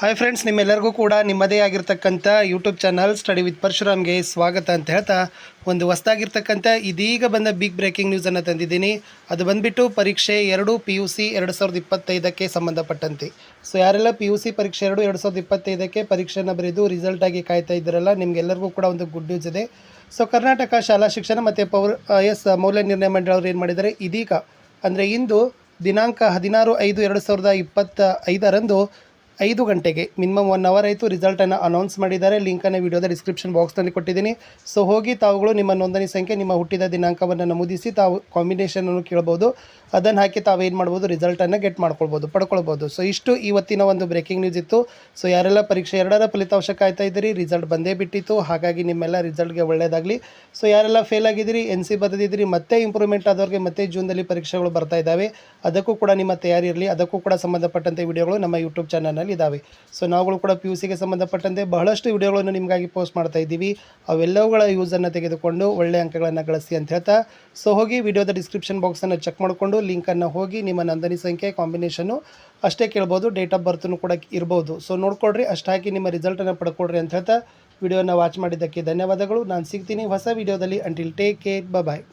Hi friends, ನಿಮ್ಮೆಲ್ಲರಿಗೂ ಕೂಡ ನಿಮ್ಮದೇ ಆಗಿರ್ತಕ್ಕಂಥ ಯೂಟ್ಯೂಬ್ ಚಾನಲ್ ಸ್ಟಡಿ ವಿತ್ ಪರಶುರಾಮ್ಗೆ ಸ್ವಾಗತ ಅಂತ ಹೇಳ್ತಾ ಒಂದು ಹೊಸದಾಗಿರ್ತಕ್ಕಂಥ ಇದೀಗ ಬಂದ ಬಿಗ್ ಬ್ರೇಕಿಂಗ್ ನ್ಯೂಸನ್ನು ತಂದಿದ್ದೀನಿ. ಅದು ಬಂದುಬಿಟ್ಟು ಪರೀಕ್ಷೆ 2 PUC 2025ಕ್ಕೆ ಸಂಬಂಧಪಟ್ಟಂತೆ. ಸೊ ಯಾರೆಲ್ಲ PUC ಪರೀಕ್ಷೆ 2025ಕ್ಕೆ ಪರೀಕ್ಷೆಯನ್ನು ಬರೆದು ರಿಸಲ್ಟ್ ಆಗಿ ಕಾಯ್ತಾ ಇದ್ದಾರಲ್ಲ, ನಿಮಗೆಲ್ಲರಿಗೂ ಕೂಡ ಒಂದು ಗುಡ್ ನ್ಯೂಸ್ ಇದೆ. ಸೊ ಕರ್ನಾಟಕ ಶಾಲಾ ಶಿಕ್ಷಣ ಮತ್ತು ಮೌಲ್ಯ ನಿರ್ಣಯ ಮಂಡಳಿಯವರು ಏನು ಮಾಡಿದ್ದಾರೆ, ಇದೀಗ ಅಂದರೆ ಇಂದು ದಿನಾಂಕ 16/5/2025ರಂದು 5 ಗಂಟೆಗೆ ಮಿನಿಮಮ್ 1 ಅವರ್ ಆಯಿತು ರಿಸಲ್ಟನ್ನು ಅನೌನ್ಸ್ ಮಾಡಿದ್ದಾರೆ. ಲಿಂಕನ್ನು ವಿಡಿಯೋದ ಡಿಸ್ಕ್ರಿಪ್ಷನ್ ಬಾಕ್ಸ್ನಲ್ಲಿ ಕೊಟ್ಟಿದ್ದೀನಿ. ಸೊ ಹೋಗಿ ತಾವುಗಳು ನಿಮ್ಮ ನೋಂದಣಿ ಸಂಖ್ಯೆ, ನಿಮ್ಮ ಹುಟ್ಟಿದ ದಿನಾಂಕವನ್ನು ನಮೂದಿಸಿ ತಾವು ಕಾಂಬಿನೇಷನನ್ನು ಕೇಳ್ಬೋದು. ಅದನ್ನು ಹಾಕಿ ತಾವೇನು ಮಾಡ್ಬೋದು, ರಿಸಲ್ಟನ್ನು ಪಡ್ಕೊಳ್ಬೋದು. ಸೊ ಇಷ್ಟು ಇವತ್ತಿನ ಒಂದು ಬ್ರೇಕಿಂಗ್ ನ್ಯೂಸ್ ಇತ್ತು. ಸೊ ಯಾರೆಲ್ಲ ಪರೀಕ್ಷೆ 2ರ ಫಲಿತಾಂಶ ಕಾಯ್ತಾ ಇದ್ದೀರಿ, ರಿಸಲ್ಟ್ ಬಂದೇ ಬಿಟ್ಟಿತ್ತು. ಹಾಗಾಗಿ ನಿಮ್ಮೆಲ್ಲ ರಿಸಲ್ಟ್ಗೆ ಒಳ್ಳೆಯದಾಗಲಿ. ಸೊ ಯಾರೆಲ್ಲ ಫೇಲ್ ಆಗಿದ್ದೀರಿ, NC ಬರೆದಿದ್ದೀರಿ, ಮತ್ತೆ ಇಂಪ್ರೂವ್ಮೆಂಟ್ ಆದವ್ರಿಗೆ ಮತ್ತೆ ಜೂನ್ದಲ್ಲಿ ಪರೀಕ್ಷೆಗಳು ಬರ್ತಾ ಇದ್ದಾವೆ, ಅದಕ್ಕೂ ಕೂಡ ನಿಮ್ಮ ತಯಾರಿ ಇರಲಿ. ಅದಕ್ಕೂ ಕೂಡ ಸಂಬಂಧಪಟ್ಟಂತೆ ವಿಡಿಯೋಗಳು ನಮ್ಮ ಯೂಟ್ಯೂಬ್ ಚಾನಲ್ನಲ್ಲಿ ಇದ್ದಾವೆ. ಸೊ ನಾವುಗಳು ಕೂಡ PUCಗೆ ಸಂಬಂಧಪಟ್ಟಂತೆ ಬಹಳಷ್ಟು ವಿಡಿಯೋಗಳನ್ನು ನಿಮಗಾಗಿ ಪೋಸ್ಟ್ ಮಾಡ್ತಾ ಇದ್ದೀವಿ. ಅವೆಲ್ಲವುಗಳ ಯೂಸನ್ನು ತೆಗೆದುಕೊಂಡು ಒಳ್ಳೆಯ ಅಂಕಗಳನ್ನು ಗಳಿಸಿ ಅಂತ ಹೇಳ್ತಾ, ಸೊ ಹೋಗಿ ವಿಡಿಯೋದ ಡಿಸ್ಕ್ರಿಪ್ಷನ್ ಬಾಕ್ಸನ್ನು ಚೆಕ್ ಮಾಡಿಕೊಂಡು ಲಿಂಕನ್ನು ಹೋಗಿ ನಿಮ್ಮ ನೋಂದಣಿ ಸಂಖ್ಯೆ, ಕಾಂಬಿನೇಷನ್ನು ಅಷ್ಟೇ ಕೇಳ್ಬೋದು, ಡೇಟ್ ಆಫ್ ಬರ್ತೂ ಕೂಡ ಇರ್ಬೋದು. ಸೊ ನೋಡ್ಕೊಡ್ರಿ, ಅಷ್ಟು ಹಾಕಿ ನಿಮ್ಮ ರಿಸಲ್ಟನ್ನು ಪಡ್ಕೊಡ್ರಿ ಅಂತ ಹೇಳ್ತಾ ವಿಡಿಯೋನ ವಾಚ್ ಮಾಡಿದ್ದಕ್ಕೆ ಧನ್ಯವಾದಗಳು. ನಾನು ಸಿಗ್ತೀನಿ ಹೊಸ ವಿಡಿಯೋದಲ್ಲಿ. ಅಂಟಿಲ್ ಟೇಕ್ ಕೇರ್, ಬಾಯ್.